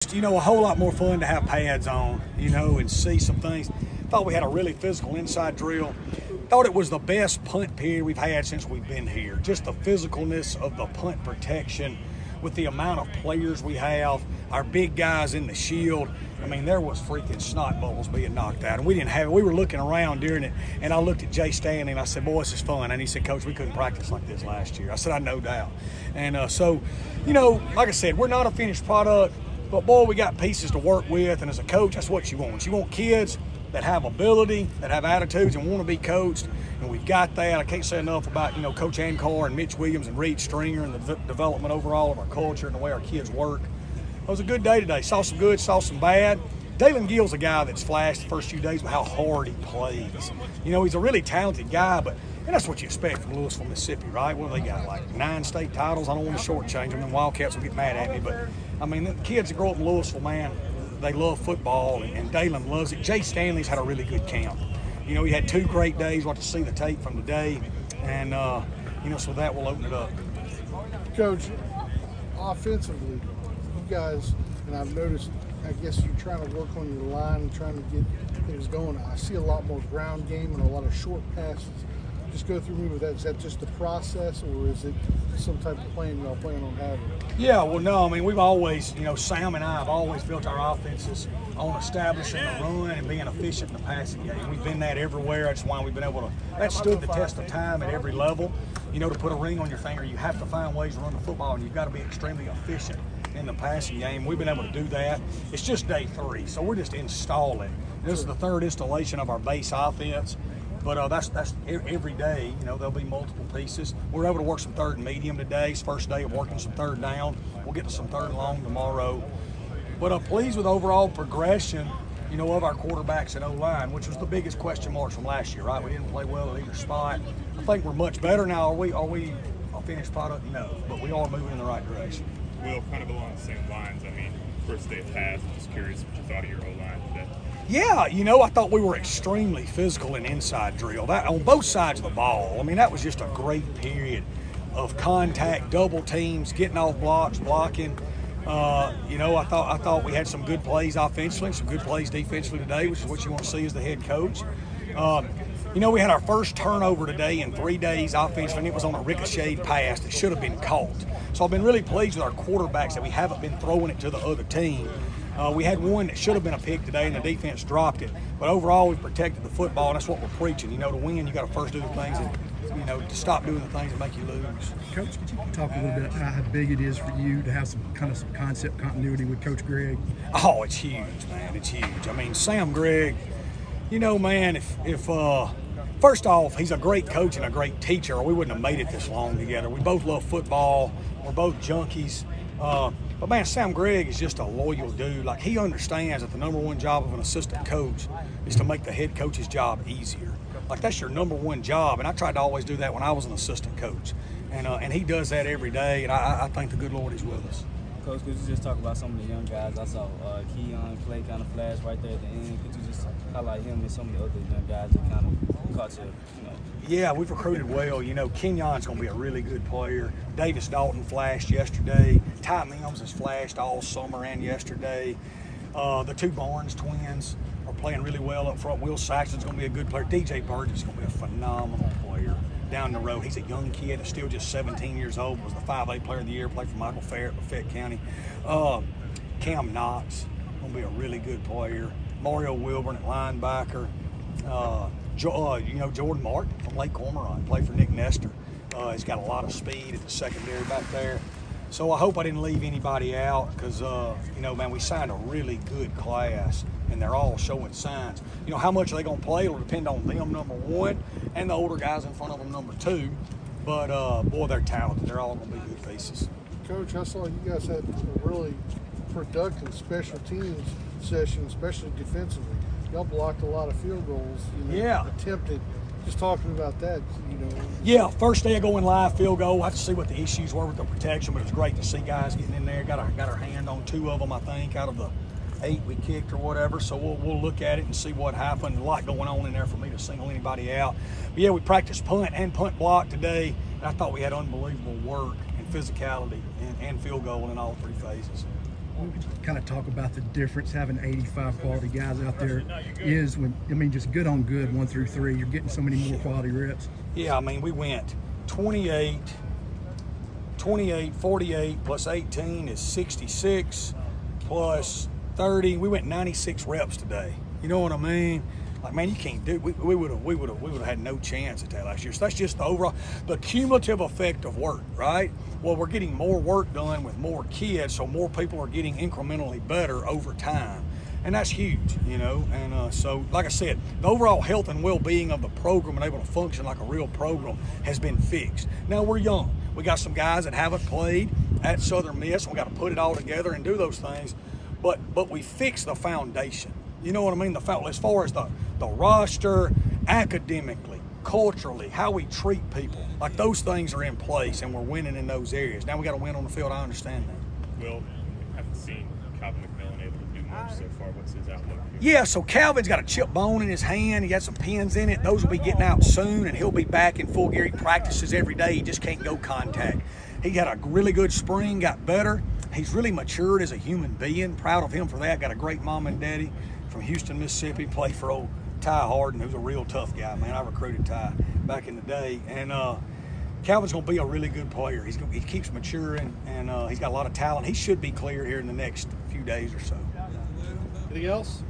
You know, a whole lot more fun to have pads on, you know, and see some things. Thought we had a really physical inside drill. Thought it was the best punt period we've had since we've been here. Just the physicalness of the punt protection with the amount of players we have, our big guys in the shield. I mean, there was freaking snot bubbles being knocked out, and we didn't have it. We were looking around during it, and I looked at Jay Stanley, and I said, boy, this is fun. And he said, Coach, we couldn't practice like this last year. I said, I no doubt. And so, you know, like I said, we're not a finished product, but, boy, we got pieces to work with, and as a coach, that's what you want. You want kids that have ability, that have attitudes, and want to be coached, and we've got that. I can't say enough about, you know, Coach Ankar and Mitch Williams and Reed Stringer and the development overall of our culture and the way our kids work. It was a good day today. Saw some good, saw some bad. Dalen Gill's a guy that's flashed the first few days with how hard he plays. You know, he's a really talented guy, but and that's what you expect from Louisville, Mississippi, right? What do they got, like 9 state titles? I don't want to shortchange them, and Wildcats will get mad at me, but, I mean, the kids that grow up in Louisville, man, they love football, and Dalen loves it. Jay Stanley's had a really good camp. You know, he had 2 great days. We'll have to see the tape from today, and, you know, so that will open it up. Coach, offensively, you guys, and I've noticed, I guess you're trying to work on your line and trying to get things going. I see a lot more ground game and a lot of short passes. Just go through me with that. Is that just the process, or is it some type of plan y'all plan on having? Yeah, well, no, I mean, we've always, you know, Sam and I have always built our offenses on establishing a run and being efficient in the passing game. We've been that everywhere. That's why we've been able to, that stood the test of time at every level. You know, to put a ring on your finger, you have to find ways to run the football, and you've got to be extremely efficient in the passing game. We've been able to do that. It's just day 3, so we're just installing. This is the 3rd installation of our base offense. But that's every day, you know, there'll be multiple pieces. We're able to work some 3rd and medium today. It's first day of working some 3rd down. We'll get to some 3rd and long tomorrow. But I'm pleased with overall progression, you know, of our quarterbacks and O-line, which was the biggest question marks from last year, right? We didn't play well at either spot. I think we're much better now. Are we a finished product? No, but we are moving in the right direction. Will, kind of along the same lines, I mean, first day of pass, just curious what you thought of your O-line today. Yeah, you know, I thought we were extremely physical in inside drill. That on both sides of the ball. I mean, that was just a great period of contact, double teams, getting off blocks, blocking. You know, I thought we had some good plays offensively, some good plays defensively today, which is what you want to see as the head coach. You know, we had our first turnover today in 3 days offensively, and it was on a ricocheted pass that should have been caught. So I've been really pleased with our quarterbacks that we haven't been throwing it to the other team. We had one that should have been a pick today, and the defense dropped it. But overall, we protected the football, and that's what we're preaching. You know, to win, you got to first do the things that, you know, to stop doing the things that make you lose. Coach, could you talk a little bit about how big it is for you to have some concept continuity with Coach Greg? Oh, it's huge, man. It's huge. I mean, Sam Gregg, you know, man, if first off, he's a great coach and a great teacher, or we wouldn't have made it this long together. We both love football. We're both junkies. But, man, Sam Gregg is just a loyal dude. Like, he understands that the #1 job of an assistant coach is to make the head coach's job easier. Like, that's your #1 job, and I tried to always do that when I was an assistant coach. And he does that every day, and I thank the good Lord he's with us. Coach, could you just talk about some of the young guys? I saw Keon Clay kind of flash right there at the end. Could you just highlight him and some of the other young guys that kind of caught you, you know? Yeah, we've recruited well. You know, Kenyon's going to be a really good player. Davis Dalton flashed yesterday. Ty Mims has flashed all summer and yesterday. The 2 Barnes twins are playing really well up front. Will Saxton's going to be a good player. DJ Burgess is going to be a phenomenal player down the road. He's a young kid, still just 17 years old, was the 5A player of the year, played for Michael Fair at Lafayette County. Cam Knox, going to be a really good player. Mario Wilburn at linebacker. You know, Jordan Martin from Lake Cormorant, played for Nick Nestor. He's got a lot of speed at the secondary back there. So I hope I didn't leave anybody out because, you know, man, we signed a really good class, and they're all showing signs. You know, how much are they going to play? It'll depend on them, #1, and the older guys in front of them, #2. But, boy, they're talented. They're all going to be good pieces. Coach, I saw you guys had a really productive special teams session, especially defensively. Y'all blocked a lot of field goals, you know, Yeah. attempted. Just talking about that, you know. Yeah, first day of going live field goal. We'll have to see what the issues were with the protection, but it was great to see guys getting in there. Got our hand on 2 of them, I think, out of the 8 we kicked or whatever. So we'll look at it and see what happened. A lot going on in there for me to single anybody out. But yeah, we practiced punt and punt block today, and I thought we had unbelievable work and physicality and field goal in all 3 phases. kind of talk about the difference having 85 quality guys out there is when, I mean, just good on good, 1 through 3. You're getting so many more quality reps. Yeah, I mean, we went 28, 48 plus 18 is 66 plus 30. We went 96 reps today. You know what I mean? Like, man, you can't do. We would have had no chance at that last year. So that's just the cumulative effect of work, right? Well, we're getting more work done with more kids, so more people are getting incrementally better over time, and that's huge, you know. And so, like I said, the overall health and well-being of the program and able to function like a real program has been fixed. Now we're young. We got some guys that haven't played at Southern Miss. We got to put it all together and do those things, but we fixed the foundation. You know what I mean? As far as the roster, academically, culturally, how we treat people, like those things are in place, and we're winning in those areas. Now we got to win on the field. I understand that. Will, I haven't seen Calvin McMillan able to do much so far. What's his outlook here? Yeah, so Calvin's got a chip bone in his hand. He got some pins in it. Those will be getting out soon, and he'll be back in full gear. He practices every day. He just can't go contact. He had a really good spring, got better. He's really matured as a human being. Proud of him for that. Got a great mom and daddy from Houston, Mississippi. Played for old Ty Harden, who's a real tough guy, man. I recruited Ty back in the day. And Calvin's going to be a really good player. He keeps maturing, and he's got a lot of talent. He should be cleared here in the next few days or so. Anything else?